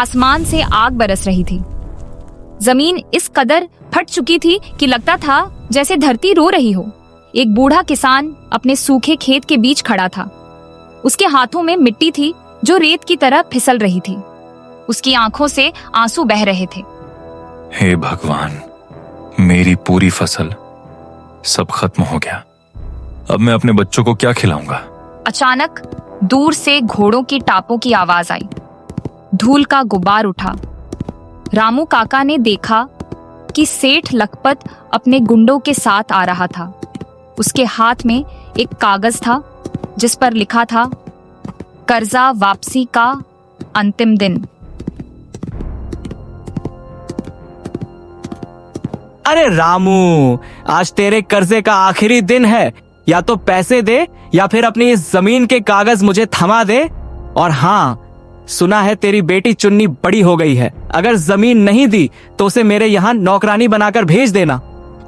आसमान से आग बरस रही थी। जमीन इस कदर फट चुकी थी कि लगता था जैसे धरती रो रही हो। एक बूढ़ा किसान अपने सूखे खेत के बीच खड़ा था। उसके हाथों में मिट्टी थी जो रेत की तरह फिसल रही थी। उसकी आंखों से आंसू बह रहे थे। हे भगवान, मेरी पूरी फसल सब खत्म हो गया। अब मैं अपने बच्चों को क्या खिलाऊंगा? अचानक दूर से घोड़ों की टापों की आवाज आई। धूल का गुब्बार उठा। रामू काका ने देखा कि सेठ लखपत अपने गुंडों के साथ आ रहा था। उसके हाथ में एक कागज था जिस पर लिखा था, कर्जा वापसी का अंतिम दिन। अरे रामू, आज तेरे कर्जे का आखिरी दिन है। या तो पैसे दे या फिर अपनी इस जमीन के कागज मुझे थमा दे। और हाँ, सुना है तेरी बेटी चुन्नी बड़ी हो गई है। अगर जमीन नहीं दी तो उसे मेरे यहाँ नौकरानी बनाकर भेज देना।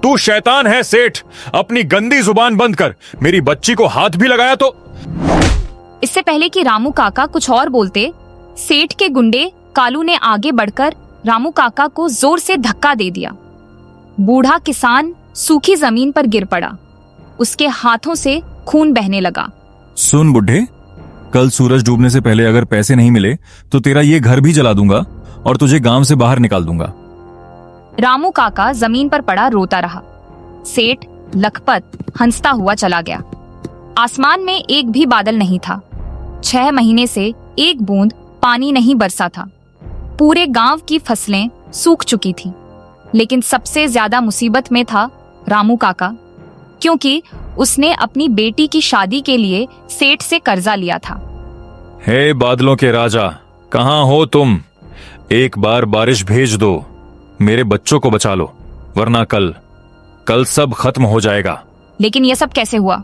तू शैतान है सेठ, अपनी गंदी जुबान बंद कर। मेरी बच्ची को हाथ भी लगाया तो। इससे पहले कि रामू काका कुछ और बोलते, सेठ के गुंडे कालू ने आगे बढ़कर रामू काका को जोर से धक्का दे दिया। बूढ़ा किसान सूखी जमीन पर गिर पड़ा। उसके हाथों से खून बहने लगा। सुन बुड्ढे, कल सूरज डूबने से पहले अगर पैसे नहीं मिले तो तेरा ये घर भी जला दूंगा और तुझे गांव से बाहर निकाल दूंगा। रामू काका जमीन पर पड़ा रोता रहा। सेठ लखपत हंसता हुआ चला गया। आसमान में एक भी बादल नहीं था। 6 महीने से एक बूंद पानी नहीं बरसा था। पूरे गांव की फसलें सूख चुकी थीं। लेकिन सबसे ज्यादा मुसीबत में था रामू काका, क्योंकि उसने अपनी बेटी की शादी के लिए सेठ से कर्जा लिया था। हे बादलों के राजा, कहां हो तुम? एक बार बारिश भेज दो, मेरे बच्चों को बचा लो, वरना कल सब खत्म हो जाएगा। लेकिन यह सब कैसे हुआ?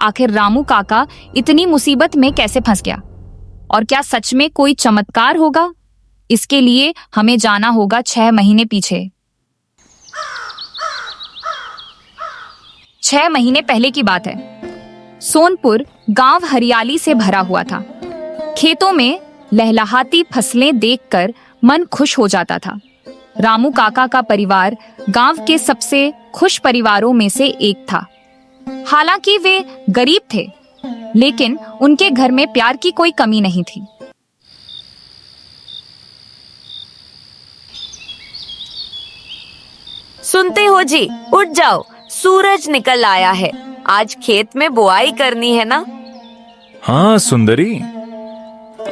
आखिर रामू काका इतनी मुसीबत में कैसे फंस गया? और क्या सच में कोई चमत्कार होगा? इसके लिए हमें जाना होगा 6 महीने पीछे। 6 महीने पहले की बात है। सोनपुर गांव हरियाली से भरा हुआ था। खेतों में लहलहाती फसलें देखकर मन खुश हो जाता था। रामू काका का परिवार गांव के सबसे खुश परिवारों में से एक था। हालांकि वे गरीब थे, लेकिन उनके घर में प्यार की कोई कमी नहीं थी। सुनते हो जी, उठ जाओ, सूरज निकल आया है। आज खेत में बुआई करनी है ना? हाँ सुंदरी,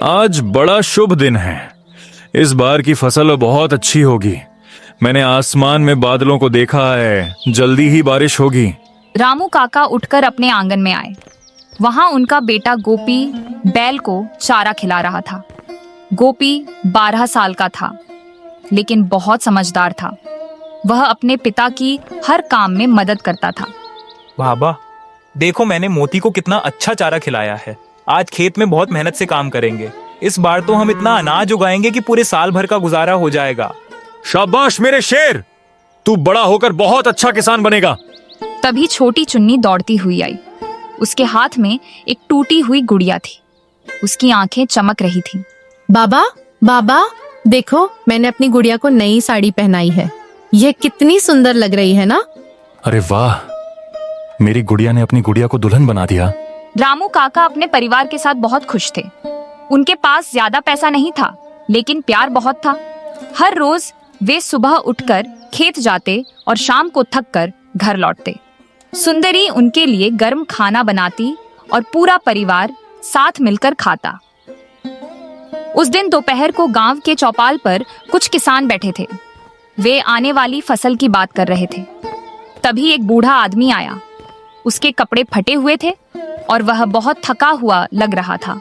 आज बड़ा शुभ दिन है। इस बार की फसल बहुत अच्छी होगी। मैंने आसमान में बादलों को देखा है, जल्दी ही बारिश होगी। रामू काका उठकर अपने आंगन में आए। वहां उनका बेटा गोपी बैल को चारा खिला रहा था। गोपी 12 साल का था, लेकिन बहुत समझदार था। वह अपने पिता की हर काम में मदद करता था। बाबा, देखो मैंने मोती को कितना अच्छा चारा खिलाया है। आज खेत में बहुत मेहनत से काम करेंगे। इस बार तो हम इतना अनाज उगाएंगे कि पूरे साल भर का गुजारा हो जाएगा। शाबाश मेरे शेर, तू बड़ा होकर बहुत अच्छा किसान बनेगा। तभी छोटी चुन्नी दौड़ती हुई आई। उसके हाथ में एक टूटी हुई गुड़िया थी। उसकी आंखें चमक रही थीं। बाबा, बाबा, देखो मैंने अपनी गुड़िया को नई साड़ी पहनाई है। यह कितनी सुंदर लग रही है ना? अरे वाह, मेरी गुड़िया ने अपनी गुड़िया को दुल्हन बना दिया। रामू काका अपने परिवार के साथ बहुत खुश थे। उनके पास ज्यादा पैसा नहीं था, लेकिन प्यार बहुत था। हर रोज वे सुबह उठकर खेत जाते और शाम को थककर घर लौटते। सुंदरी उनके लिए गर्म खाना बनाती और पूरा परिवार साथ मिलकर खाता। उस दिन दोपहर को गांव के चौपाल पर कुछ किसान बैठे थे। वे आने वाली फसल की बात कर रहे थे। तभी एक बूढ़ा आदमी आया। उसके कपड़े फटे हुए थे और वह बहुत थका हुआ लग रहा था।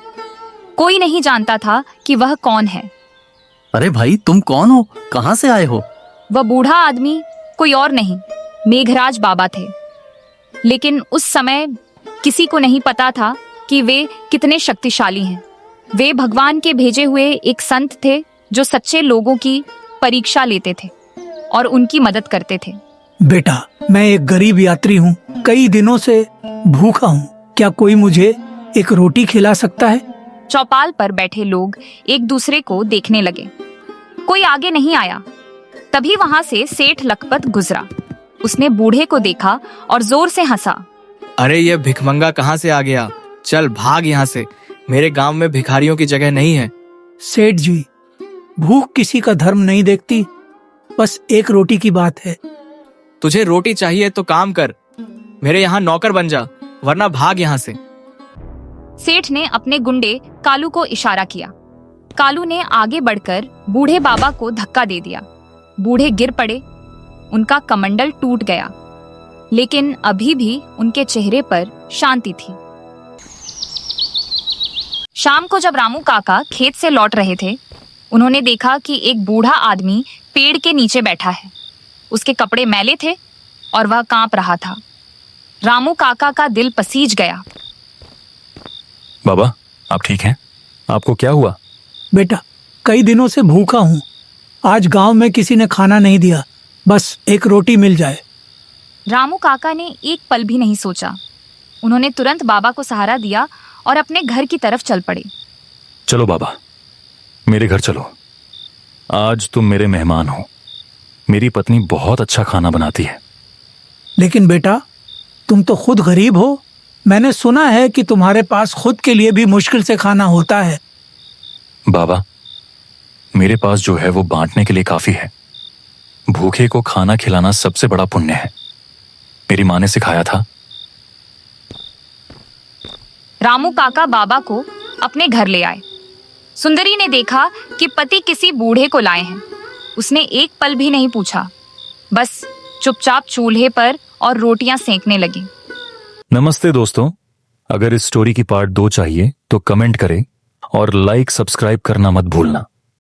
कोई नहीं जानता था कि वह कौन है। अरे भाई, तुम कौन हो? कहाँ से आए हो? वह बूढ़ा आदमी कोई और नहीं, मेघराज बाबा थे। लेकिन उस समय किसी को नहीं पता था कि वे कितने शक्तिशाली हैं। वे भगवान के भेजे हुए एक संत थे जो सच्चे लोगों की परीक्षा लेते थे और उनकी मदद करते थे। बेटा, मैं एक गरीब यात्री हूँ। कई दिनों से भूखा हूँ। क्या कोई मुझे एक रोटी खिला सकता है? चौपाल पर बैठे लोग एक दूसरे को देखने लगे। कोई आगे नहीं आया। तभी वहां से सेठ लखपत गुजरा। उसने बूढ़े को देखा और जोर से हंसा। अरे ये भिखमंगा कहाँ से आ गया? चल भाग यहाँ से, मेरे गांव में भिखारियों की जगह नहीं है। सेठ जी, भूख किसी का धर्म नहीं देखती, बस एक रोटी की बात है। तुझे रोटी चाहिए तो काम कर, मेरे यहाँ नौकर बन जा, वरना भाग यहाँ से। सेठ ने अपने गुंडे कालू को इशारा किया। कालू ने आगे बढ़कर बूढ़े बाबा को धक्का दे दिया। बूढ़े गिर पड़े। उनका कमंडल टूट गया, लेकिन अभी भी उनके चेहरे पर शांति थी। शाम को जब रामू काका खेत से लौट रहे थे, उन्होंने देखा कि एक बूढ़ा आदमी पेड़ के नीचे बैठा है। उसके कपड़े मैले थे और वह कांप रहा था। रामू काका का दिल पसीज गया। बाबा, आप ठीक हैं? आपको क्या हुआ? बेटा, कई दिनों से भूखा हूँ। आज गांव में किसी ने खाना नहीं दिया, बस एक रोटी मिल जाए। रामू काका ने एक पल भी नहीं सोचा। उन्होंने तुरंत बाबा को सहारा दिया और अपने घर की तरफ चल पड़े। चलो बाबा, मेरे घर चलो। आज तुम मेरे मेहमान हो। मेरी पत्नी बहुत अच्छा खाना बनाती है। लेकिन बेटा, तुम तो खुद गरीब हो। मैंने सुना है कि तुम्हारे पास खुद के लिए भी मुश्किल से खाना होता है। बाबा, मेरे पास जो है वो बांटने के लिए काफी है। भूखे को खाना खिलाना सबसे बड़ा पुण्य है, मेरी माँ ने सिखाया था। रामू काका बाबा को अपने घर ले आए। सुंदरी ने देखा कि पति किसी बूढ़े को लाए हैं। उसने एक पल भी नहीं पूछा, बस चुपचाप चूल्हे पर और रोटियां सेंकने लगी। नमस्ते दोस्तों, अगर इस स्टोरी की पार्ट 2 चाहिए तो कमेंट करें और लाइक सब्सक्राइब करना मत भूलना।